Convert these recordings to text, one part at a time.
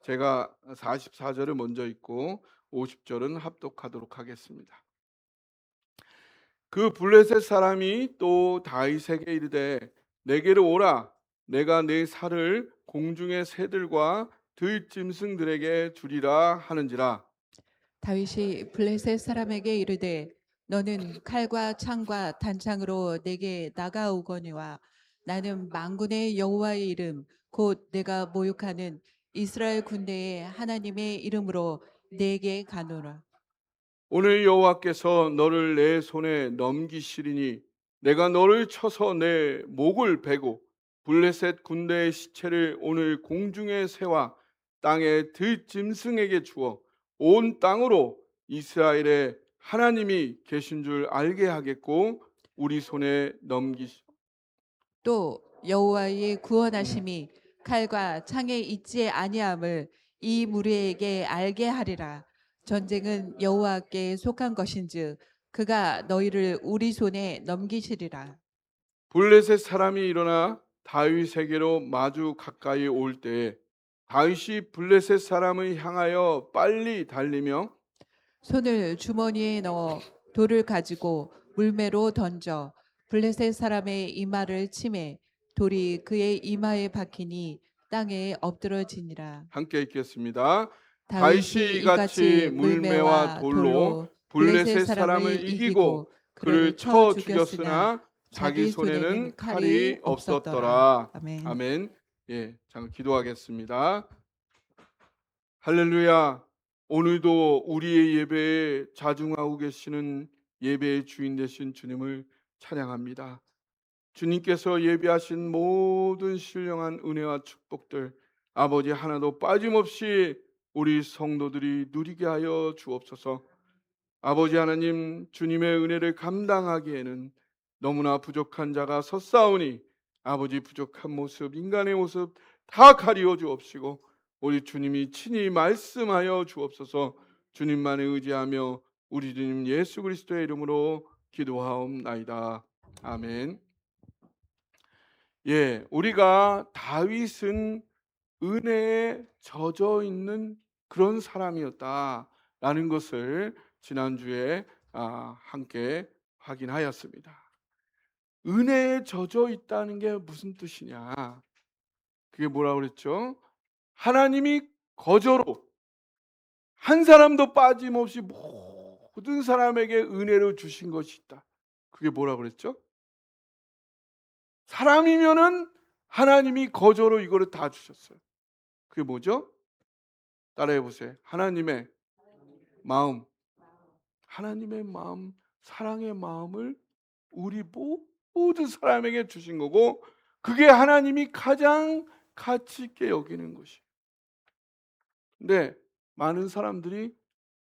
제가 44절을 먼저 읽고 50절은 합독하도록 하겠습니다. 그 블레셋 사람이 또 다윗에게 이르되 내게로 오라. 내가 네 살을 공중의 새들과 들짐승들에게 주리라 하는지라. 다윗이 블레셋 사람에게 이르되 너는 칼과 창과 단창으로 내게 나가오거니와 나는 만군의 여호와의 이름 곧 내가 모욕하는 이스라엘 군대의 하나님의 이름으로 내게 가노라. 오늘 여호와께서 너를 내 손에 넘기시리니 내가 너를 쳐서 내 목을 베고 블레셋 군대의 시체를 오늘 공중의 새와 땅의 들짐승에게 주어 온 땅으로 이스라엘의 하나님이 계신 줄 알게 하겠고 우리 손에 넘기시. 또 여호와의 구원하심이 칼과 창에 있지 아니함을 이 무리에게 알게 하리라. 전쟁은 여호와께 속한 것인즉 그가 너희를 우리 손에 넘기시리라. 블레셋 사람이 일어나 다윗에게로 마주 가까이 올 때에 다윗이 블레셋 사람을 향하여 빨리 달리며 손을 주머니에 넣어 돌을 가지고 물매로 던져 블레셋 사람의 이마를 치매 돌이 그의 이마에 박히니 땅에 엎드러지니라. 함께 읽겠습니다. 다윗이 다윗이 이같이 이같이 물매와 물매와 돌로 돌로 블레셋 블레셋 사람을 사람을 이기고 이기고 그를 그를 쳐 쳐 죽였으나 죽였으나 자기 자기 손에는 손에는 칼이 칼이 없었더라. 없었더라. 아멘. 아멘. 예, 잠깐 기도하겠습니다. 할렐루야. 오늘도 우리의 예배에 자중하고 계시는 예배의 주인 되신 주님을 찬양합니다. 주님께서 예비하신 모든 신령한 은혜와 축복들 아버지 하나도 빠짐없이 우리 성도들이 누리게 하여 주옵소서. 아버지 하나님, 주님의 은혜를 감당하기에는 너무나 부족한 자가 섰사오니 아버지 부족한 모습, 인간의 모습 다 가리워 주옵시고 우리 주님이 친히 말씀하여 주옵소서. 주님만을 의지하며 우리 주님 예수 그리스도의 이름으로 기도하옵나이다. 아멘. 예, 우리가 다윗은 은혜에 젖어 있는 그런 사람이었다라는 것을 지난주에 함께 확인하였습니다. 은혜에 젖어 있다는 게 무슨 뜻이냐? 그게 뭐라고 그랬죠? 하나님이 거저로 한 사람도 빠짐없이 모든 사람에게 은혜를 주신 것이 있다. 그게 뭐라고 그랬죠? 사람이면은 하나님이 거저로 이거를 다 주셨어요. 그게 뭐죠? 따라해 보세요. 하나님의 마음, 하나님의 마음, 사랑의 마음을 우리 모든 사람에게 주신 거고 그게 하나님이 가장 가치 있게 여기는 것이. 근데 많은 사람들이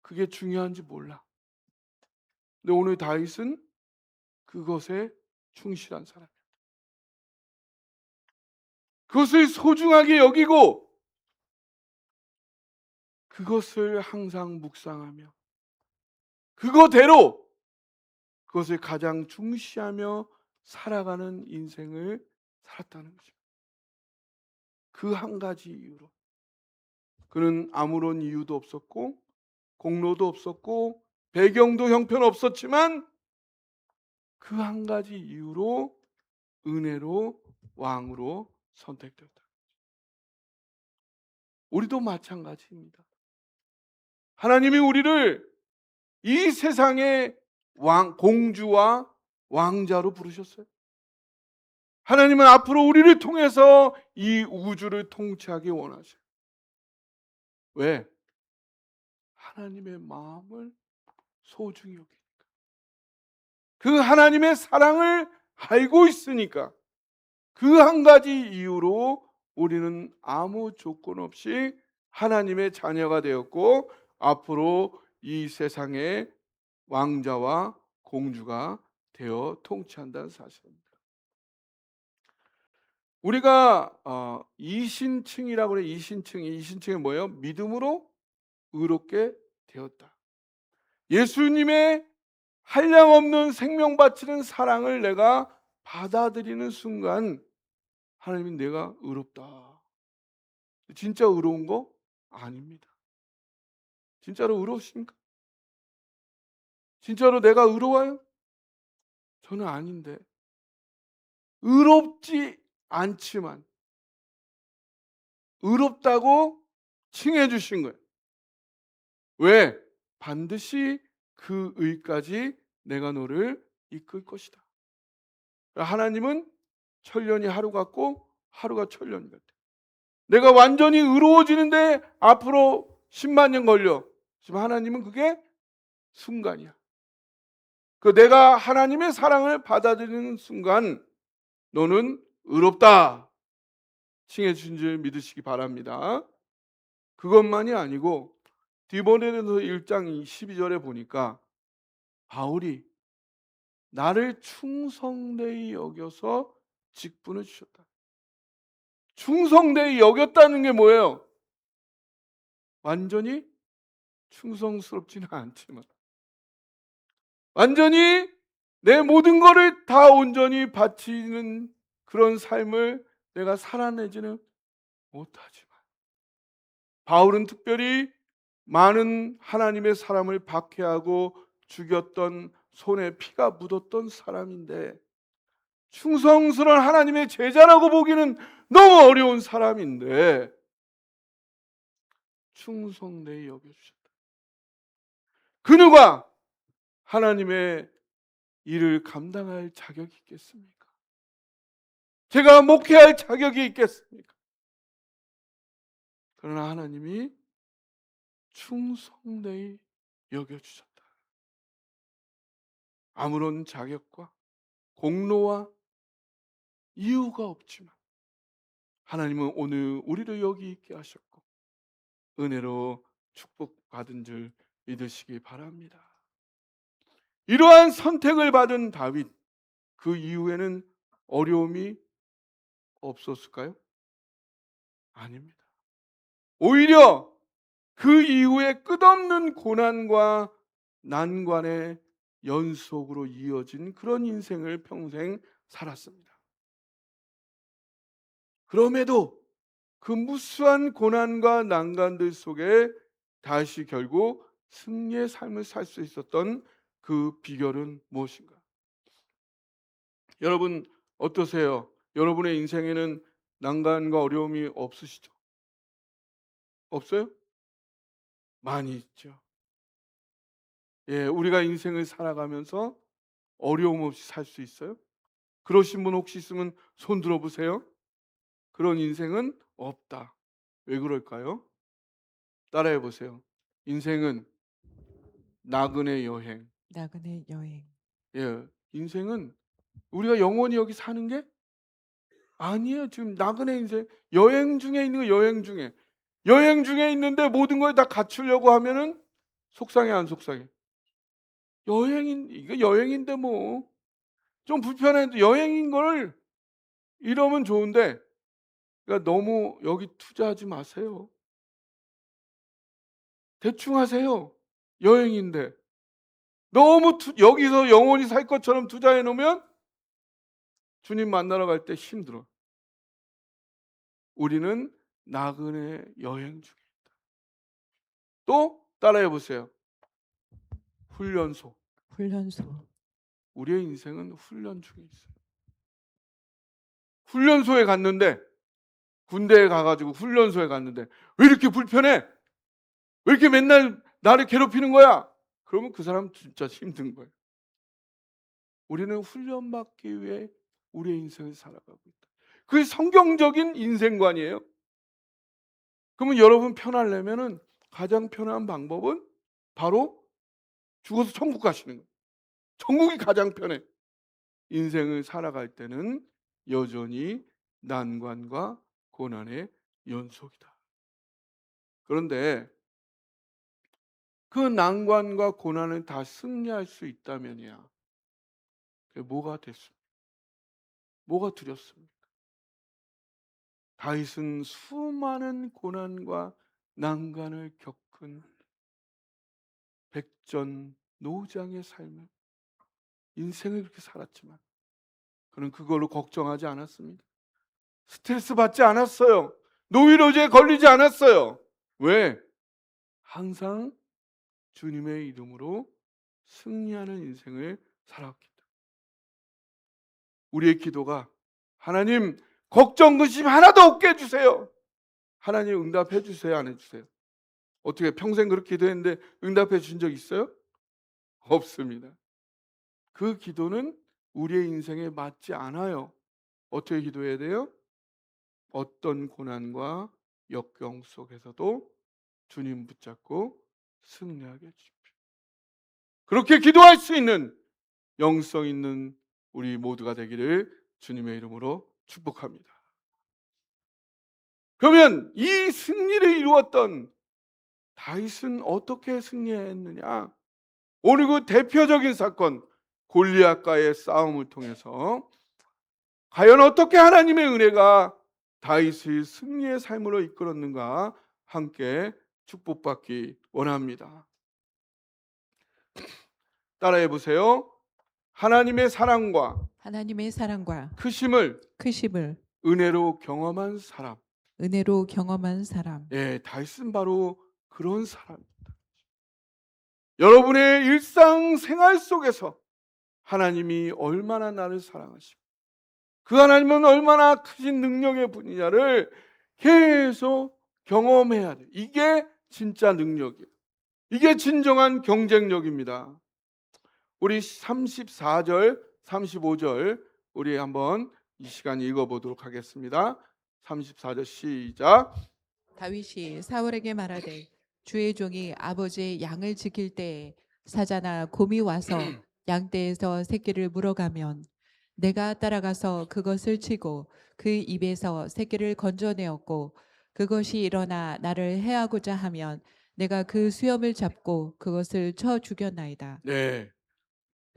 그게 중요한지 몰라. 근데 오늘 다윗은 그것에 충실한 사람이에요. 그것을 소중하게 여기고 그것을 항상 묵상하며 그거대로 그것을 가장 중시하며 살아가는 인생을 살았다는 거죠. 그 한 가지 이유로. 그는 아무런 이유도 없었고 공로도 없었고 배경도 형편 없었지만 그 한 가지 이유로 은혜로 왕으로 선택되었다. 우리도 마찬가지입니다. 하나님이 우리를 이 세상의 공주와 왕자로 부르셨어요. 하나님은 앞으로 우리를 통해서 이 우주를 통치하기 원하셔요. 왜? 하나님의 마음을 소중히 여기니까. 그 하나님의 사랑을 알고 있으니까. 그 한 가지 이유로 우리는 아무 조건 없이 하나님의 자녀가 되었고 앞으로 이 세상의 왕자와 공주가 되어 통치한다는 사실입니다. 우리가 이신층이라고 그래. 이신층이 뭐예요? 믿음으로 의롭게 되었다. 예수님의 한량없는 생명 바치는 사랑을 내가 받아들이는 순간 하나님이 내가 의롭다. 진짜 의로운 거? 아닙니다. 진짜로 의로우십니까? 진짜로 내가 의로워요? 저는 아닌데. 의롭지 않지만 의롭다고 칭해 주신 거예요. 왜? 반드시 그 의까지 내가 너를 이끌 것이다. 하나님은 천년이 하루 같고 하루가 천년 같아. 내가 완전히 의로워지는데 앞으로 10만 년 걸려. 지금 하나님은 그게 순간이야. 그 내가 하나님의 사랑을 받아들이는 순간 너는 의롭다 칭해 주신 줄 믿으시기 바랍니다. 그것만이 아니고 디모데전서 1장 12절에 보니까 바울이 나를 충성되이 여겨서 직분을 주셨다. 충성되이 여겼다는 게 뭐예요? 완전히 충성스럽지는 않지만 완전히 내 모든 것을 다 온전히 바치는 그런 삶을 내가 살아내지는 못하지만 바울은 특별히 많은 하나님의 사람을 박해하고 죽였던 손에 피가 묻었던 사람인데 충성스러운 하나님의 제자라고 보기는 너무 어려운 사람인데 충성되이 여겨주셨다. 그 누가 하나님의 일을 감당할 자격이 있겠습니까? 제가 목회할 자격이 있겠습니까? 그러나 하나님이 충성되이 여겨주셨다. 아무런 자격과 공로와 이유가 없지만 하나님은 오늘 우리를 여기 있게 하셨고 은혜로 축복받은 줄 믿으시기 바랍니다. 이러한 선택을 받은 다윗, 그 이후에는 어려움이 없었을까요? 아닙니다. 오히려 그 이후에 끝없는 고난과 난관의 연속으로 이어진 그런 인생을 평생 살았습니다. 그럼에도 그 무수한 고난과 난관들 속에 다시 결국 승리의 삶을 살 수 있었던 그 비결은 무엇인가? 여러분 어떠세요? 여러분의 인생에는 난관과 어려움이 없으시죠? 없어요? 많이 있죠. 예, 우리가 인생을 살아가면서 어려움 없이 살 수 있어요? 그러신 분 혹시 있으면 손 들어보세요. 그런 인생은 없다. 왜 그럴까요? 따라해 보세요. 인생은 나그네 여행. 나그네 여행. 예, 인생은 우리가 영원히 여기 사는 게 아니에요. 지금 나그네 인생, 여행 중에 있는 거. 여행 중에 있는데 모든 걸 다 갖추려고 하면은 속상해 안 속상해? 이거 여행인데 뭐 좀 불편해도 여행인 걸 이러면 좋은데, 그러니까 너무 여기 투자하지 마세요. 대충 하세요. 여행인데 너무 여기서 영원히 살 것처럼 투자해 놓으면 주님 만나러 갈 때 힘들어. 우리는 나그네 여행 중에 있다. 또 따라해 보세요. 훈련소. 훈련소. 우리의 인생은 훈련 중에 있어요. 훈련소에 갔는데, 군대에 가가지고 훈련소에 갔는데 왜 이렇게 불편해? 왜 이렇게 맨날 나를 괴롭히는 거야? 그러면 그 사람 진짜 힘든 거예요. 우리는 훈련받기 위해 우리의 인생을 살아가고 있다. 그게 성경적인 인생관이에요. 그러면 여러분 편하려면은 가장 편한 방법은 바로 죽어서 천국 가시는 거예요. 천국이 가장 편해. 인생을 살아갈 때는 여전히 난관과 고난의 연속이다. 그런데 그 난관과 고난을 다 승리할 수 있다면이야. 그게 뭐가 됐습니까? 뭐가 두렵습니까? 다윗은 수많은 고난과 난관을 겪은 백전노장의 삶을, 인생을 그렇게 살았지만 그는 그걸로 걱정하지 않았습니다. 스트레스 받지 않았어요. 노이로제에 걸리지 않았어요. 왜? 항상 주님의 이름으로 승리하는 인생을 살아왔기 때문에. 우리의 기도가 하나님 걱정 근심 하나도 없게 해주세요. 하나님 응답해 주세요, 안 해주세요? 어떻게 평생 그렇게 기도했는데 응답해 준 적 있어요? 없습니다. 그 기도는 우리의 인생에 맞지 않아요. 어떻게 기도해야 돼요? 어떤 고난과 역경 속에서도 주님 붙잡고 승리하게 해주십시오. 그렇게 기도할 수 있는 영성 있는 우리 모두가 되기를 주님의 이름으로 축복합니다. 그러면 이 승리를 이루었던 다윗은 어떻게 승리했느냐? 오늘 그 대표적인 사건 골리앗과의 싸움을 통해서 과연 어떻게 하나님의 은혜가 다윗의 승리의 삶으로 이끌었는가 함께 축복받기 원합니다. 따라해 보세요. 하나님의 사랑과 하나님의 사랑과 크심을 크심을 은혜로 경험한 사람. 은혜로 경험한 사람. 예, 다윗은 바로 그런 사람입니다. 여러분의 일상생활 속에서 하나님이 얼마나 나를 사랑하시고 그 하나님은 얼마나 크신 능력의 분이냐를 계속 경험해야 돼요. 이게 진짜 능력이에요. 이게 진정한 경쟁력입니다. 우리 34절, 35절 우리 한번 이 시간 읽어보도록 하겠습니다. 34절 시작. 다윗이 사울에게 말하되 주의 종이 아버지의 양을 지킬 때에 사자나 곰이 와서 양떼에서 새끼를 물어가면 내가 따라가서 그것을 치고 그 입에서 새끼를 건져내었고 그것이 일어나 나를 해하고자 하면 내가 그 수염을 잡고 그것을 쳐 죽였나이다. 네.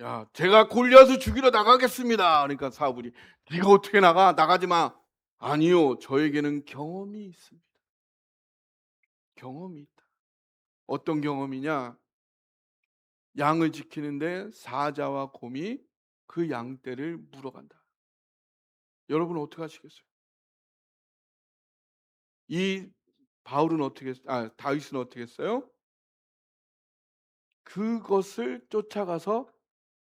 야, 제가 골리앗을 죽이러 나가겠습니다. 그러니까 사울이 네가 어떻게 나가? 나가지 마. 아니요, 저에게는 경험이 있습니다. 경험이 있다. 어떤 경험이냐? 양을 지키는데 사자와 곰이 그 양떼를 물어간다. 여러분 어떻게 하시겠어요? 이 바울은 어떻게 다윗은 어떻게 했어요? 그것을 쫓아가서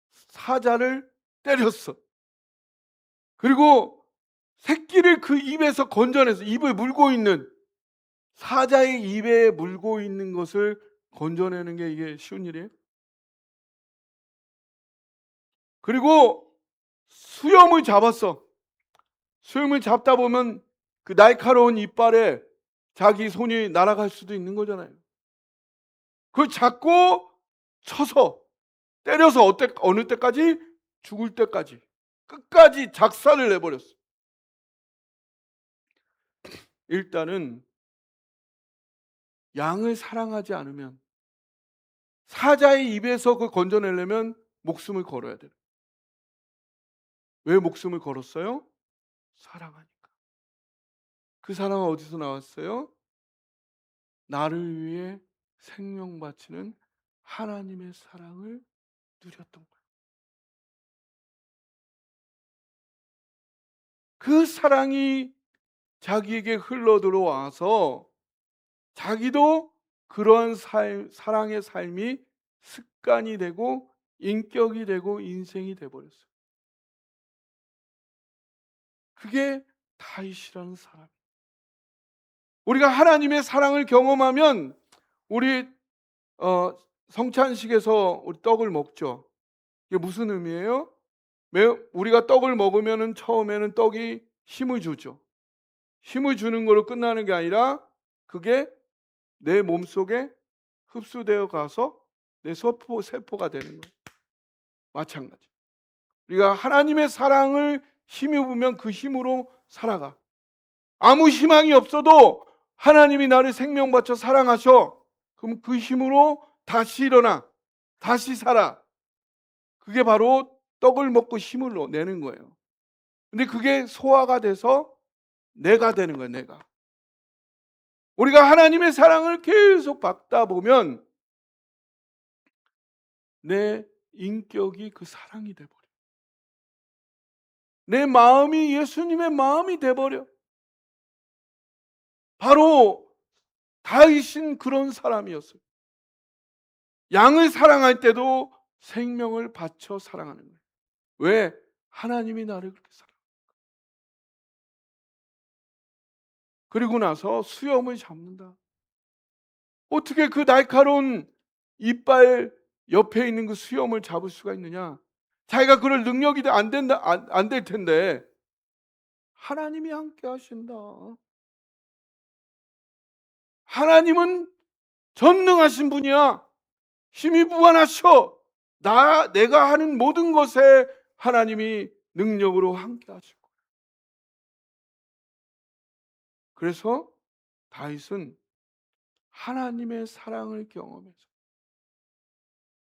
사자를 때렸어. 그리고 새끼를 그 입에서 건져내서 입을 물고 있는 사자의 입에 물고 있는 것을 건져내는 게 이게 쉬운 일이에요? 그리고 수염을 잡았어. 수염을 잡다 보면 그 날카로운 이빨에 자기 손이 날아갈 수도 있는 거잖아요. 그걸 잡고 쳐서 때려서 어느 때까지? 죽을 때까지 끝까지 작살을 내버렸어. 일단은 양을 사랑하지 않으면 사자의 입에서 그걸 건져내려면 목숨을 걸어야 돼요. 왜 목숨을 걸었어요? 사랑하니까. 그 사랑은 어디서 나왔어요? 나를 위해 생명 바치는 하나님의 사랑을 누렸던 거예요. 그 사랑이 자기에게 흘러 들어와서 자기도 그러한 사랑의 삶이 습관이 되고 인격이 되고 인생이 돼버렸어요. 그게 다윗이라는 사람. 우리가 하나님의 사랑을 경험하면 우리 성찬식에서 우리 떡을 먹죠. 이게 무슨 의미예요? 우리가 떡을 먹으면은 처음에는 떡이 힘을 주죠. 힘을 주는 걸로 끝나는 게 아니라 그게 내 몸속에 흡수되어 가서 내 세포가 되는 거예요. 마찬가지. 우리가 하나님의 사랑을 힘입으면 그 힘으로 살아가. 아무 희망이 없어도 하나님이 나를 생명 바쳐 사랑하셔. 그럼 그 힘으로 다시 일어나. 다시 살아. 그게 바로 떡을 먹고 힘을 내는 거예요. 근데 그게 소화가 돼서 내가 되는 거예요, 내가. 우리가 하나님의 사랑을 계속 받다 보면 내 인격이 그 사랑이 돼버려. 내 마음이 예수님의 마음이 돼버려. 바로 다윗은 그런 사람이었어요. 양을 사랑할 때도 생명을 바쳐 사랑하는 거예요. 왜? 하나님이 나를 그렇게 사랑. 그리고 나서 수염을 잡는다. 어떻게 그 날카로운 이빨 옆에 있는 그 수염을 잡을 수가 있느냐? 자기가 그럴 능력이 안 된다, 안 될 텐데 하나님이 함께 하신다. 하나님은 전능하신 분이야. 힘이 무한하셔. 내가 하는 모든 것에 하나님이 능력으로 함께 하실 거예요. 그래서 다윗은 하나님의 사랑을 경험해서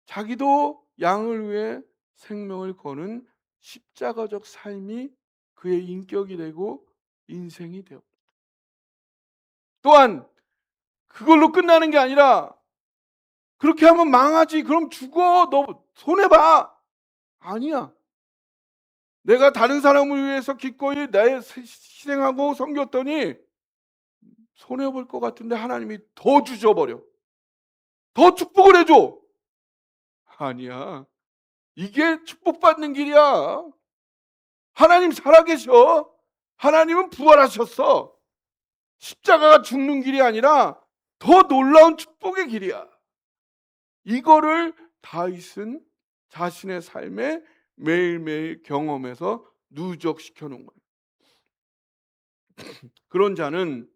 자기도 양을 위해 생명을 거는 십자가적 삶이 그의 인격이 되고 인생이 되었다. 또한 그걸로 끝나는 게 아니라 그렇게 하면 망하지. 그럼 죽어. 너 손해봐. 아니야. 내가 다른 사람을 위해서 기꺼이 내 희생하고 섬겼더니 손해볼 것 같은데 하나님이 더 주셔버려. 더 축복을 해줘. 아니야. 이게 축복받는 길이야. 하나님 살아계셔. 하나님은 부활하셨어. 십자가가 죽는 길이 아니라 더 놀라운 축복의 길이야. 이거를 다윗은 자신의 삶에 매일매일 경험해서 누적시켜 놓은 거예요. 그런 자는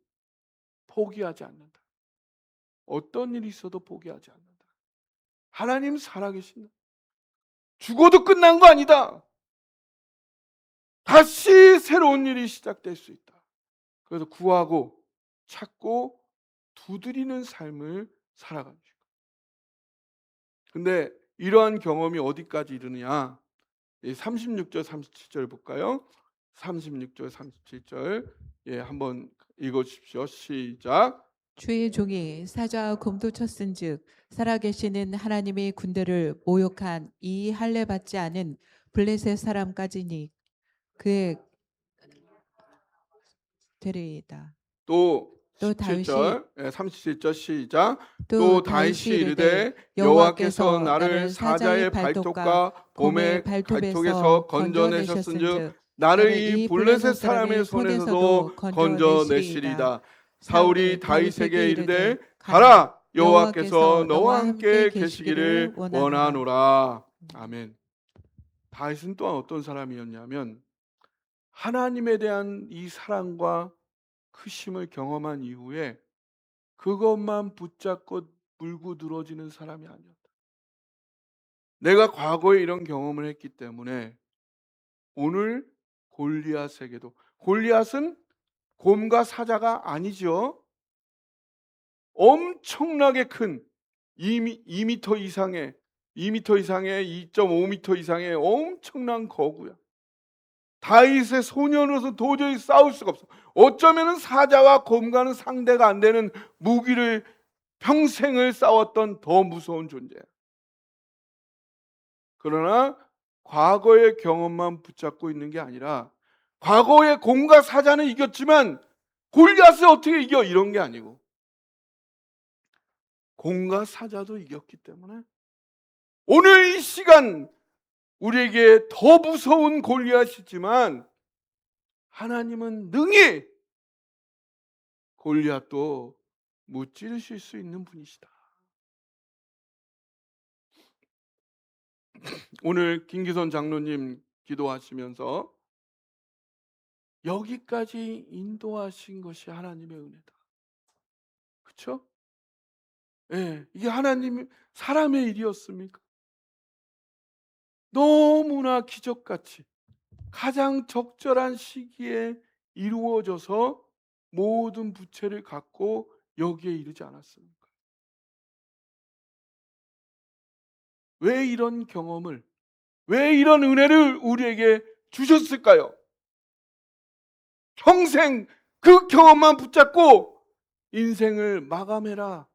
포기하지 않는다. 어떤 일이 있어도 포기하지 않는다. 하나님 살아계신다. 죽어도 끝난 거 아니다. 다시 새로운 일이 시작될 수 있다. 그래서 구하고 찾고 두드리는 삶을 살아가는 거예요. 근데 이러한 경험이 어디까지 이르느냐? 36절 37절 볼까요? 36절 37절 한번 읽어주십시오. 시작. 주의 종이 사자와 곰도 쳤은즉 살아계시는 하나님의 군대를 모욕한 이 할례 받지 않은 블레셋 사람까지니 그의 되리이다. 또 또 다윗이 17절 37절 시작. 또 또 다윗이 이르되 여호와께서 나를 사자의 발톱과 곰의 발톱에서 건져내셨은즉 나를 이 블레셋 사람의 손에서도 건져내시리다. 사울이 다윗에게 이르되 가라, 여호와께서 너와 함께 계시기를 원하노라. 아멘. 다윗은 또한 어떤 사람이었냐면 하나님에 대한 이 사랑과 크심을 경험한 이후에 그것만 붙잡고 물고 늘어지는 사람이 아니었다. 내가 과거에 이런 경험을 했기 때문에 오늘 골리앗에게도, 골리앗은 곰과 사자가 아니죠. 엄청나게 큰 2m 이상의 2.5m 이상의 엄청난 거구야. 다윗의 소년으로서 도저히 싸울 수가 없어. 어쩌면은 사자와 곰과는 상대가 안 되는 무기를 평생을 싸웠던 더 무서운 존재야. 그러나 과거의 경험만 붙잡고 있는 게 아니라 과거의 곰과 사자는 이겼지만 골리앗을 어떻게 이겨? 이런 게 아니고 곰과 사자도 이겼기 때문에 오늘 이 시간 우리에게 더 무서운 골리앗이지만 하나님은 능히 골리앗도 무찌르실 수 있는 분이시다. 오늘 김기선 장로님 기도하시면서 여기까지 인도하신 것이 하나님의 은혜다. 그렇죠? 예, 이게 하나님 사람의 일이었습니까? 너무나 기적같이 가장 적절한 시기에 이루어져서 모든 부채를 갖고 여기에 이르지 않았습니까? 왜 이런 경험을, 왜 이런 은혜를 우리에게 주셨을까요? 평생 그 경험만 붙잡고 인생을 마감해라.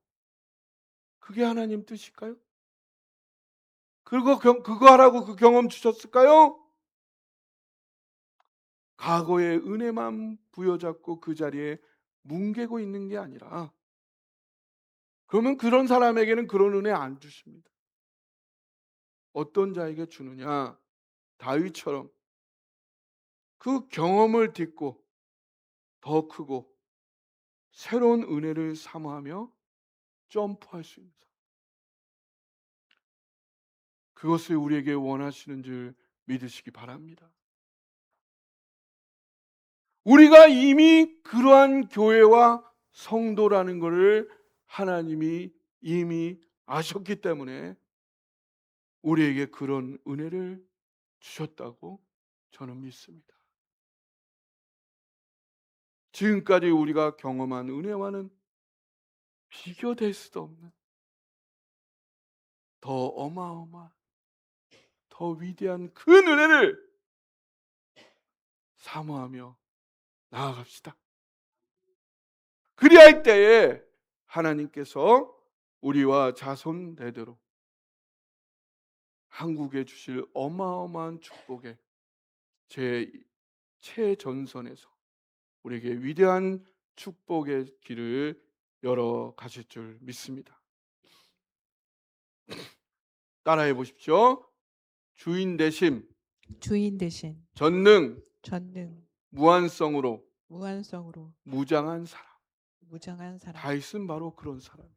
그게 하나님 뜻일까요? 그거 하라고 그 경험 주셨을까요? 과거의 은혜만 부여잡고 그 자리에 뭉개고 있는 게 아니라 그러면 그런 사람에게는 그런 은혜 안 주십니다. 어떤 자에게 주느냐? 다윗처럼 그 경험을 딛고 더 크고 새로운 은혜를 사모하며 점프할 수 있는 사람. 그것을 우리에게 원하시는 줄 믿으시기 바랍니다. 우리가 이미 그러한 교회와 성도라는 것을 하나님이 이미 아셨기 때문에 우리에게 그런 은혜를 주셨다고 저는 믿습니다. 지금까지 우리가 경험한 은혜와는 비교될 수도 없는 더 어마어마한 더 위대한 그 은혜를 사모하며 나아갑시다. 그리할 때에 하나님께서 우리와 자손 대대로 한국에 주실 어마어마한 축복의 제 최전선에서 우리에게 위대한 축복의 길을 열어 가실 줄 믿습니다. 따라해 보십시오. 주인 대심, 주인 대신 전능, 전능 무한성으로 무한성으로 무장한 사람. 무장한 사람. 다윗은 바로 그런 사람이죠.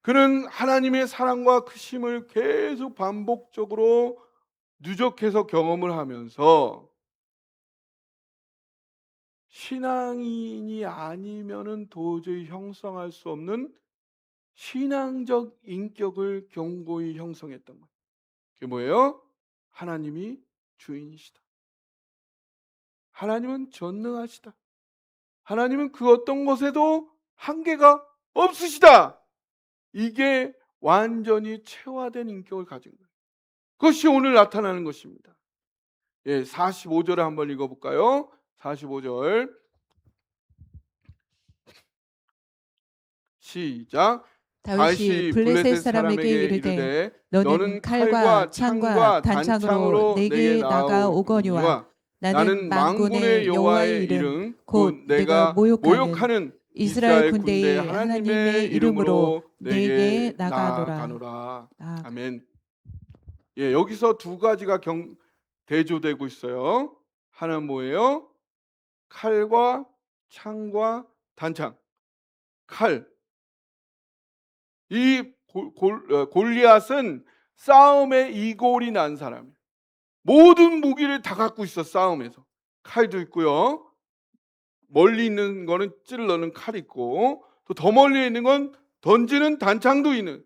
그는 하나님의 사랑과 크심을 계속 반복적으로 누적해서 경험을 하면서 신앙인이 아니면은 도저히 형성할 수 없는 신앙적 인격을 견고히 형성했던 거예요. 그게 뭐예요? 하나님이 주인이시다. 하나님은 전능하시다. 하나님은 그 어떤 것에도 한계가 없으시다. 이게 완전히 체화된 인격을 가진 거예요. 그것이 오늘 나타나는 것입니다. 예, 45절을 한번 읽어볼까요? 45절 시작. 다윗이 블레셋 사람에게 이르되 너는 칼과 창과 단창으로 내게 나가오거니와 나는 만군의 여호와의 이름 곧 내가 모욕하는 이스라엘 군대의 하나님의 이름으로 내게 나가노라. 아멘. 예, 여기서 두 가지가 대조되고 있어요. 하나는 뭐예요? 칼과 창과 단창. 칼. 이 골리앗은 싸움에 이골이 난 사람이에요. 모든 무기를 다 갖고 있어. 싸움에서 칼도 있고요. 멀리 있는 거는 찔러는 칼 있고 또 더 멀리 있는 건 던지는 단창도 있는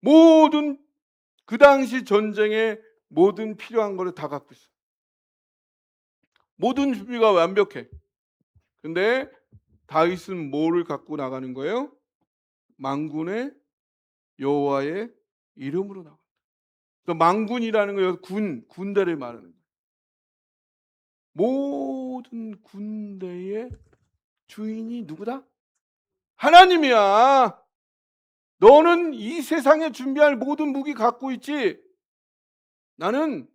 모든 그 당시 전쟁에 모든 필요한 거를 다 갖고 있어. 모든 준비가 완벽해. 근데 다윗은 뭐를 갖고 나가는 거예요? 만군의 여호와의 이름으로 나간다. 또 만군이라는 거예요. 군대를 말하는 거예요. 모든 군대의 주인이 누구다? 하나님이야. 너는 이 세상에 준비할 모든 무기 갖고 있지. 나는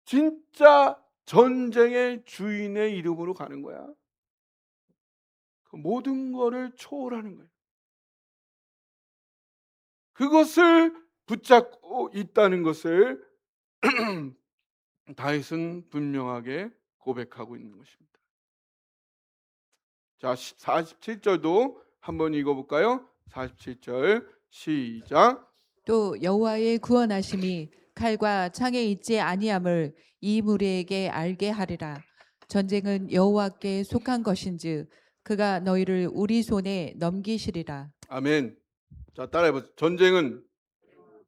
진짜 전쟁의 주인의 이름으로 가는 거야. 그 모든 거를 초월하는 거예요. 그것을 붙잡고 있다는 것을 다윗은 분명하게 고백하고 있는 것입니다. 자, 47절도 한번 읽어볼까요? 47절 시작. 또 여호와의 구원하심이 칼과 창에 있지 아니함을 이 무리에게 알게 하리라. 전쟁은 여호와께 속한 것인즉 그가 너희를 우리 손에 넘기시리라. 아멘. 자, 따라해보세요. 전쟁은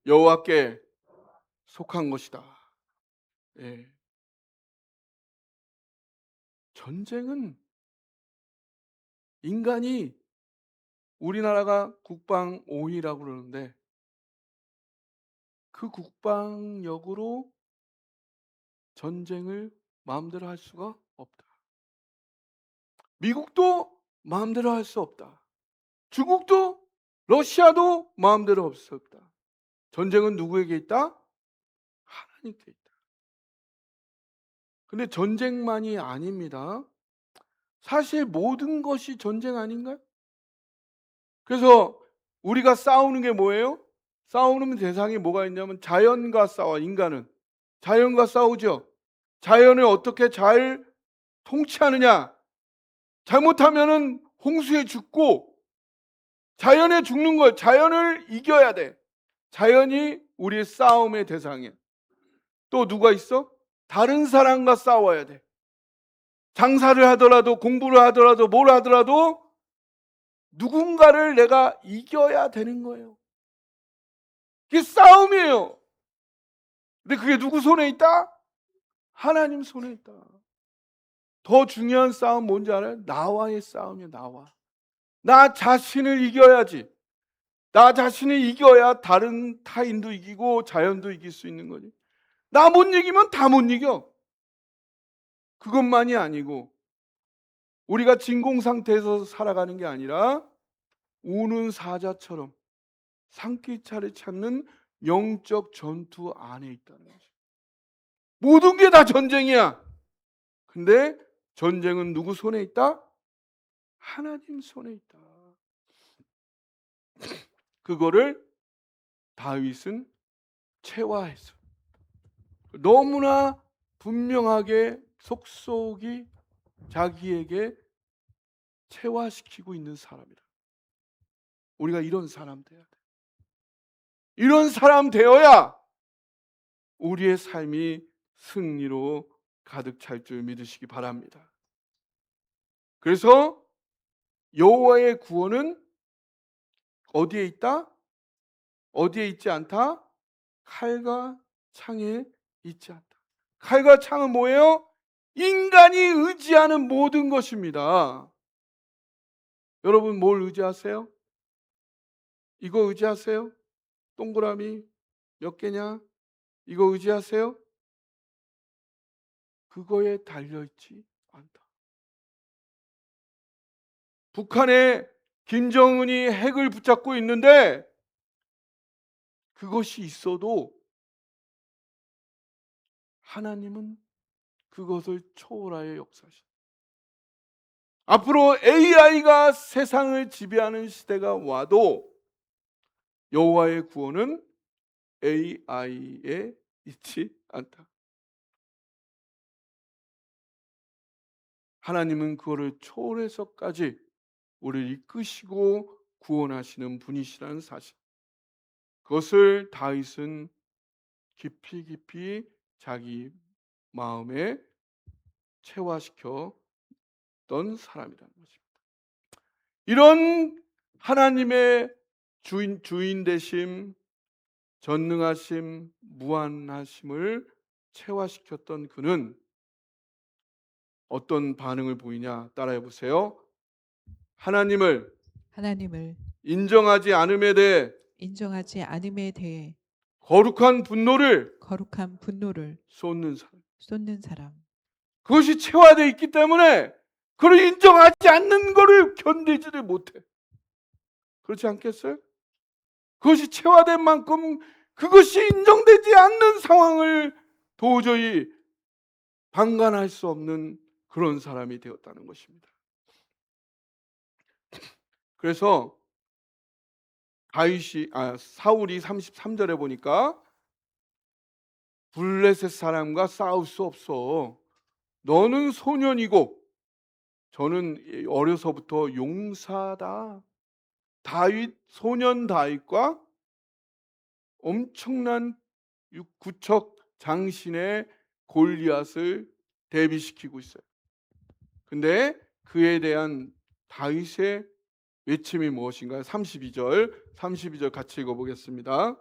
여호와께 속한 것이다. 예. 전쟁은 인간이 우리나라가 국방 5위라고 그러는데 그 국방력으로 전쟁을 마음대로 할 수가 없다. 미국도 마음대로 할 수 없다. 중국도 러시아도 마음대로 할 수 없다. 전쟁은 누구에게 있다? 하나님께 있다. 근데 전쟁만이 아닙니다. 사실 모든 것이 전쟁 아닌가요? 그래서 우리가 싸우는 게 뭐예요? 싸우는 대상이 뭐가 있냐면 자연과 싸워. 인간은 자연과 싸우죠. 자연을 어떻게 잘 통치하느냐. 잘못하면은 홍수에 죽고 자연에 죽는 거예요. 자연을 이겨야 돼. 자연이 우리의 싸움의 대상이야. 또 누가 있어? 다른 사람과 싸워야 돼. 장사를 하더라도 공부를 하더라도 뭘 하더라도 누군가를 내가 이겨야 되는 거예요. 그게 싸움이에요. 근데 그게 누구 손에 있다? 하나님 손에 있다. 더 중요한 싸움 뭔지 알아요? 나와의 싸움이야. 나 자신을 이겨야지. 나 자신을 이겨야 다른 타인도 이기고 자연도 이길 수 있는 거지. 나 못 이기면 다 못 이겨. 그것만이 아니고 우리가 진공 상태에서 살아가는 게 아니라 우는 사자처럼 산기차를 찾는 영적 전투 안에 있다는 거죠. 모든 게 다 전쟁이야. 근데 전쟁은 누구 손에 있다? 하나님 손에 있다. 그거를 다윗은 체화했어. 너무나 분명하게 속속이 자기에게 체화시키고 있는 사람이라. 우리가 이런 사람 돼야 돼. 이런 사람 되어야 우리의 삶이 승리로 가득 찰 줄 믿으시기 바랍니다. 그래서 여호와의 구원은 어디에 있다? 어디에 있지 않다? 칼과 창에 있지 않다. 칼과 창은 뭐예요? 인간이 의지하는 모든 것입니다. 여러분 뭘 의지하세요? 이거 의지하세요? 동그라미 몇 개냐? 이거 의지하세요? 그거에 달려있지 않다. 북한에 김정은이 핵을 붙잡고 있는데 그것이 있어도 하나님은 그것을 초월하여 역사하신다. 앞으로 AI가 세상을 지배하는 시대가 와도 여호와의 구원은 AI에 있지 않다. 하나님은 그거를 초월해서까지 우리를 이끄시고 구원하시는 분이시라는 사실. 그것을 다윗은 깊이 자기 마음에 체화시켰던 사람이라는 것입니다. 이런 하나님의 주인 되심, 전능하심, 무한하심을 체화시켰던 그는 어떤 반응을 보이냐? 따라해 보세요. 하나님을 인정하지 않음에 대해 인정하지 않음에 대해 거룩한 분노를 거룩한 분노를 쏟는 사람. 쏟는 사람. 그것이 체화되어 있기 때문에 그걸 인정하지 않는 것을 견디지를 못해. 그렇지 않겠어요? 그것이 체화된 만큼 그것이 인정되지 않는 상황을 도저히 방관할 수 없는 그런 사람이 되었다는 것입니다. 그래서 사울이 33절에 보니까 블레셋 사람과 싸울 수 없어. 너는 소년이고 저는 어려서부터 용사다. 소년 다윗과 엄청난 구척 장신의 골리앗을 대비시키고 있어요. 근데 그에 대한 다윗의 외침이 무엇인가요? 32절 같이 읽어보겠습니다.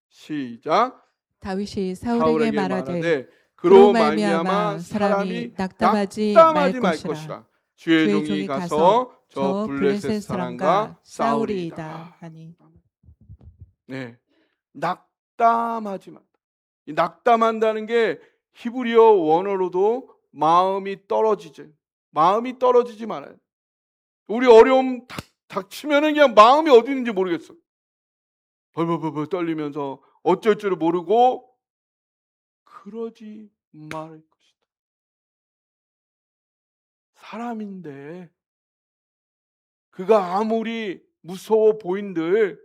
시작. 다윗이 사울에게 말하되 그로 말미암아 사람이 낙담하지 말 것이라. 주의 종이 가서 저 블레셋 사람과 싸우리이다 하니. 네, 낙담하지 마. 이 낙담한다는 게 히브리어 원어로도 마음이 떨어지지 말아요. 우리 어려움 닥치면은 그냥 마음이 어디 있는지 모르겠어. 벌벌벌 떨리면서 어쩔 줄 모르고 그러지 말을 것이다. 사람인데 그가 아무리 무서워 보인들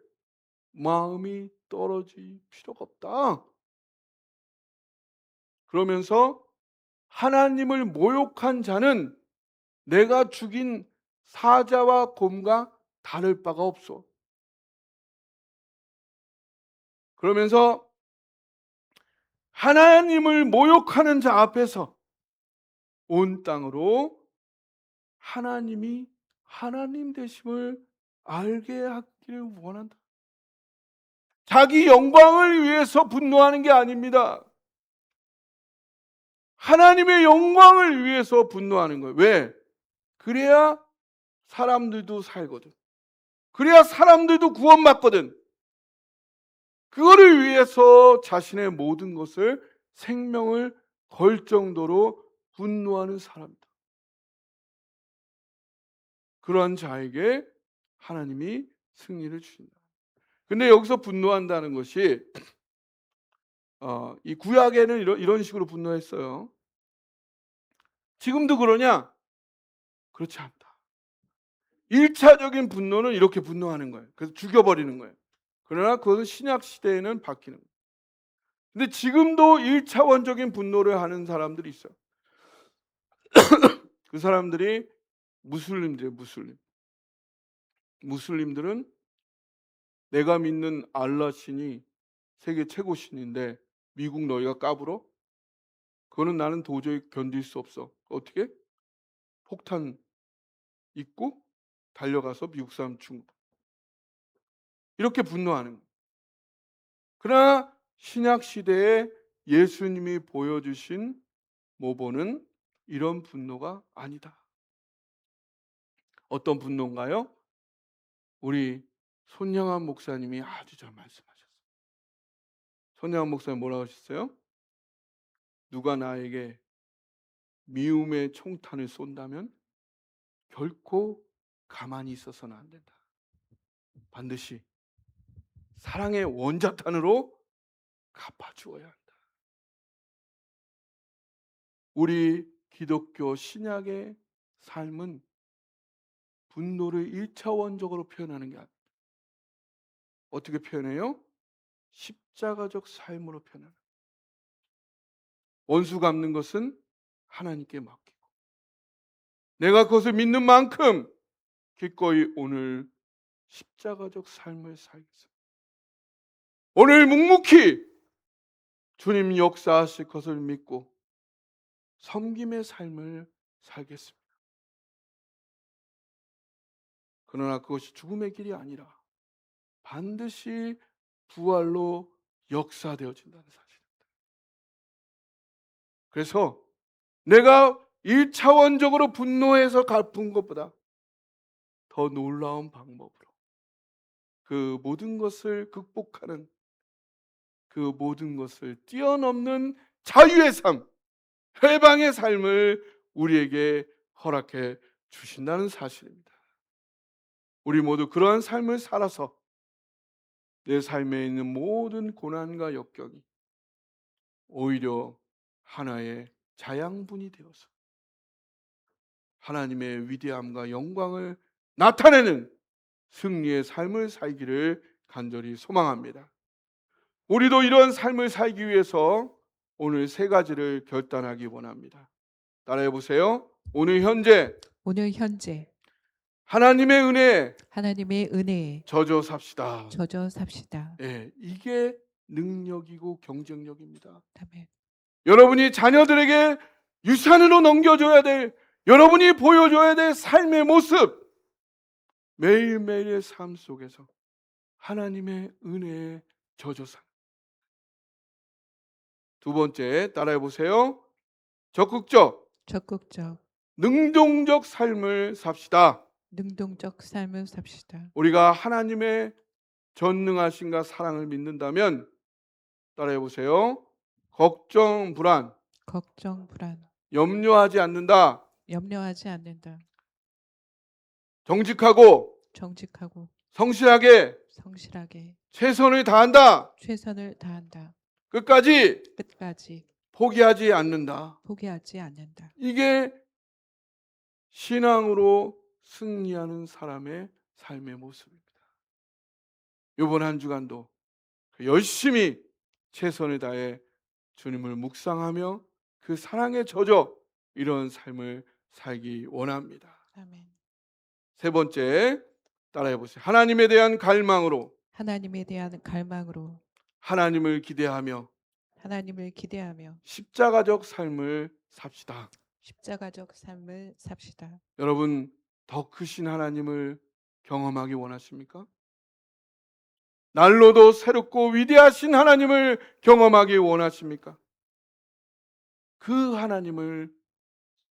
마음이 떨어질 필요가 없다. 그러면서 하나님을 모욕한 자는 내가 죽인 사자와 곰과 다를 바가 없어. 그러면서 하나님을 모욕하는 자 앞에서 온 땅으로 하나님이 하나님 되심을 알게 하기를 원한다. 자기 영광을 위해서 분노하는 게 아닙니다. 하나님의 영광을 위해서 분노하는 거예요. 왜? 그래야 사람들도 살거든. 그래야 사람들도 구원받거든. 그거를 위해서 자신의 모든 것을 생명을 걸 정도로 분노하는 사람이다. 그러한 자에게 하나님이 승리를 주신다. 근데 여기서 분노한다는 것이 이 구약에는 이런 식으로 분노했어요. 지금도 그러냐? 그렇지 않다. 1차적인 분노는 이렇게 분노하는 거예요. 그래서 죽여버리는 거예요. 그러나 그것은 신약 시대에는 바뀌는 거예요. 근데 지금도 1차원적인 분노를 하는 사람들이 있어요. 그 사람들이 무슬림들이에요. 무슬림들은 내가 믿는 알라 신이 세계 최고 신인데 미국 너희가 까불어? 그거는 나는 도저히 견딜 수 없어. 어떻게? 폭탄 입고 달려가서 미국 사람 죽. 이렇게 분노하는 거예요. 그러나 신약 시대에 예수님이 보여주신 모본은 이런 분노가 아니다. 어떤 분노인가요? 우리 손영환 목사님이 아주 잘 말씀하셨어요. 손영환 목사님 뭐라고 하셨어요? 누가 나에게 미움의 총탄을 쏜다면 결코 가만히 있어서는 안 된다. 반드시 사랑의 원자탄으로 갚아주어야 한다. 우리 기독교 신약의 삶은 분노를 1차원적으로 표현하는 게 아니에요. 어떻게 표현해요? 십자가적 삶으로 표현하는. 원수 갚는 것은 하나님께 맡기고 내가 그것을 믿는 만큼 기꺼이 오늘 십자가적 삶을 살겠습니다. 오늘 묵묵히 주님 역사하실 것을 믿고 섬김의 삶을 살겠습니다. 그러나 그것이 죽음의 길이 아니라 반드시 부활로 역사되어진다는 사실입니다. 그래서 내가 1차원적으로 분노해서 갚은 것보다 더 놀라운 방법으로 그 모든 것을 극복하는, 그 모든 것을 뛰어넘는 자유의 삶, 해방의 삶을 우리에게 허락해 주신다는 사실입니다. 우리 모두 그러한 삶을 살아서 내 삶에 있는 모든 고난과 역경이 오히려 하나의 자양분이 되어서 하나님의 위대함과 영광을 나타내는 승리의 삶을 살기를 간절히 소망합니다. 우리도 이런 삶을 살기 위해서 오늘 세 가지를 결단하기 원합니다. 따라해 보세요. 오늘 현재 하나님의 은혜에 하나님의 은혜에 젖어 삽시다. 젖어 삽시다. 이게 능력이고 경쟁력입니다. 아멘. 여러분이 자녀들에게 유산으로 넘겨줘야 될, 여러분이 보여줘야 될 삶의 모습, 매일매일의 삶 속에서 하나님의 은혜에 젖어 삽니다. 두 번째, 따라해 보세요. 적극적, 능동적 삶을 삽시다. 능동적 삶을 삽시다. 우리가 하나님의 전능하신가 사랑을 믿는다면 따라해 보세요. 걱정, 불안, 염려하지 않는다. 정직하고 성실하게 최선을 다한다. 끝까지 포기하지 않는다. 이게 신앙으로 승리하는 사람의 삶의 모습입니다. 이번 한 주간도 열심히 최선을 다해 주님을 묵상하며 그 사랑에 젖어 이런 삶을 살기 원합니다. 아멘. 세 번째, 따라해 보세요. 하나님에 대한 갈망으로 하나님에 대한 갈망으로 하나님을 기대하며 하나님을 기대하며 십자가적 삶을 삽시다. 십자가적 삶을 삽시다. 여러분, 더 크신 하나님을 경험하기 원하십니까? 날로도 새롭고 위대하신 하나님을 경험하기 원하십니까? 그 하나님을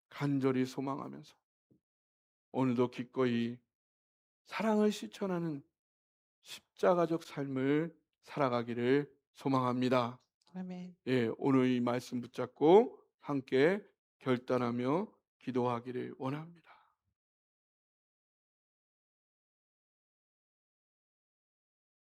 간절히 소망하면서 오늘도 기꺼이 사랑을 실천하는 십자가적 삶을 살아가기를 소망합니다. 아멘. 예, 오늘 이 말씀 붙잡고 함께 결단하며 기도하기를 원합니다.